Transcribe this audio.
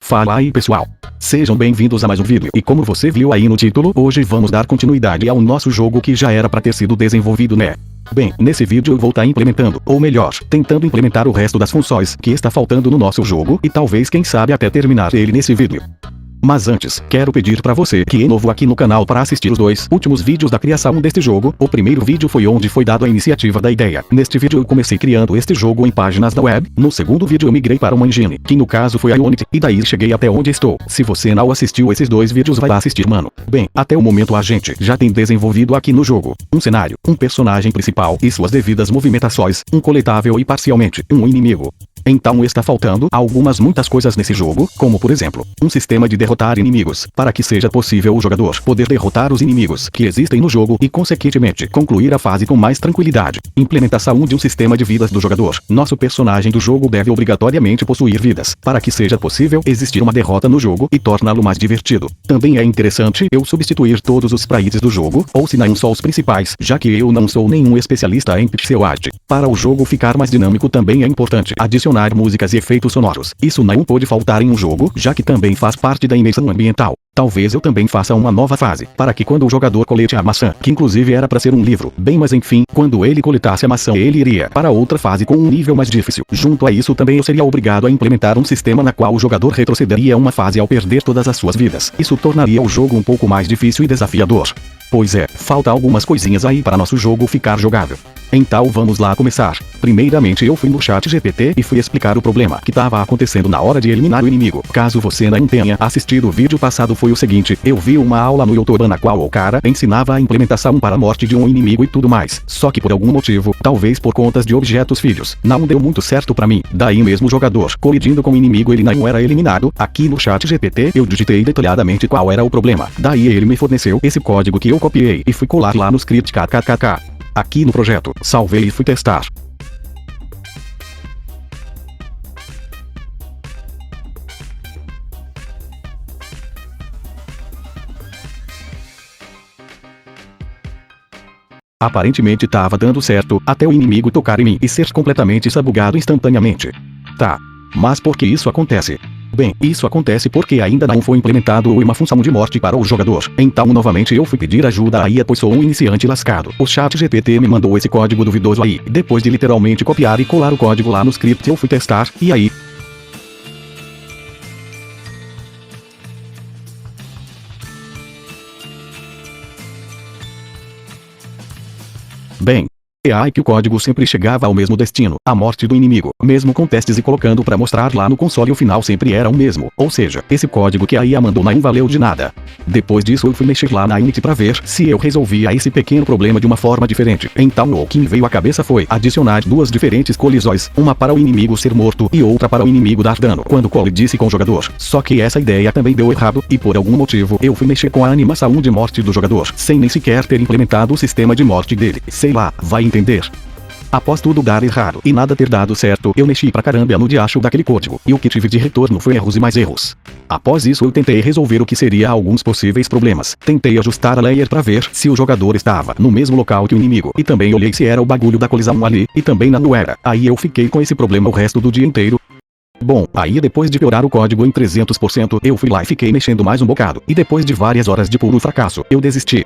Fala aí pessoal, sejam bem-vindos a mais um vídeo, e como você viu aí no título, hoje vamos dar continuidade ao nosso jogo que já era para ter sido desenvolvido, né? Bem, nesse vídeo eu vou estar implementando, ou melhor, tentando implementar o resto das funções que está faltando no nosso jogo e talvez quem sabe até terminar ele nesse vídeo. Mas antes, quero pedir pra você que é novo aqui no canal para assistir os dois últimos vídeos da criação deste jogo. O primeiro vídeo foi onde foi dado a iniciativa da ideia. Neste vídeo eu comecei criando este jogo em páginas da web. No segundo vídeo eu migrei para uma engine, que no caso foi a Unity, e daí cheguei até onde estou. Se você não assistiu esses dois vídeos, vai lá assistir, mano. Bem, até o momento a gente já tem desenvolvido aqui no jogo um cenário, um personagem principal e suas devidas movimentações, um coletável e parcialmente um inimigo. Então está faltando muitas coisas nesse jogo, como por exemplo, um sistema de derrotar inimigos, para que seja possível o jogador poder derrotar os inimigos que existem no jogo e consequentemente concluir a fase com mais tranquilidade. Implementação de um sistema de vidas do jogador. Nosso personagem do jogo deve obrigatoriamente possuir vidas, para que seja possível existir uma derrota no jogo e torná-lo mais divertido. Também é interessante eu substituir todos os sprites do jogo, ou se não só os principais, já que eu não sou nenhum especialista em pixel art. Para o jogo ficar mais dinâmico também é importante adicionar músicas e efeitos sonoros. Isso não pode faltar em um jogo, já que também faz parte da imersão ambiental. Talvez eu também faça uma nova fase, para que quando o jogador colete a maçã, que inclusive era para ser um livro, bem, mas enfim, quando ele coletasse a maçã ele iria para outra fase com um nível mais difícil. Junto a isso também eu seria obrigado a implementar um sistema na qual o jogador retrocederia uma fase ao perder todas as suas vidas. Isso tornaria o jogo um pouco mais difícil e desafiador. Pois é, falta algumas coisinhas aí para nosso jogo ficar jogável. Então vamos lá começar. Primeiramente eu fui no ChatGPT e fui explicar o problema que estava acontecendo na hora de eliminar o inimigo. Caso você não tenha assistido o vídeo passado, foi o seguinte: eu vi uma aula no YouTube na qual o cara ensinava a implementação para a morte de um inimigo e tudo mais. Só que por algum motivo, talvez por contas de objetos filhos, não deu muito certo pra mim. Daí mesmo o jogador colidindo com o inimigo ele não era eliminado. Aqui no ChatGPT eu digitei detalhadamente qual era o problema. Daí ele me forneceu esse código que eu copiei e fui colar lá no script kkkk. Aqui no projeto, salvei e fui testar. Aparentemente estava dando certo, até o inimigo tocar em mim e ser completamente sabugado instantaneamente. Tá. Mas por que isso acontece? Bem, isso acontece porque ainda não foi implementado uma função de morte para o jogador. Então novamente eu fui pedir ajuda à IA, pois sou um iniciante lascado. O ChatGPT me mandou esse código duvidoso aí. Depois de literalmente copiar e colar o código lá no script eu fui testar, e aí? Bem, é aí que o código sempre chegava ao mesmo destino, a morte do inimigo, mesmo com testes e colocando pra mostrar lá no console, o final sempre era o mesmo, ou seja, esse código que a IA mandou não valeu de nada. Depois disso eu fui mexer lá na Unity pra ver se eu resolvia esse pequeno problema de uma forma diferente. Então o que me veio à cabeça foi adicionar duas diferentes colisões, uma para o inimigo ser morto e outra para o inimigo dar dano quando colidisse com o jogador. Só que essa ideia também deu errado, e por algum motivo eu fui mexer com a animação de morte do jogador, sem nem sequer ter implementado o sistema de morte dele. Sei lá, vai entender. Após tudo dar errado e nada ter dado certo, eu mexi pra caramba no diacho daquele código, e o que tive de retorno foi erros e mais erros. Após isso eu tentei resolver o que seria alguns possíveis problemas. Tentei ajustar a layer pra ver se o jogador estava no mesmo local que o inimigo, e também olhei se era o bagulho da colisão ali, e também não era. Aí eu fiquei com esse problema o resto do dia inteiro. Bom, aí depois de piorar o código em 300%, eu fui lá e fiquei mexendo mais um bocado, e depois de várias horas de puro fracasso, eu desisti.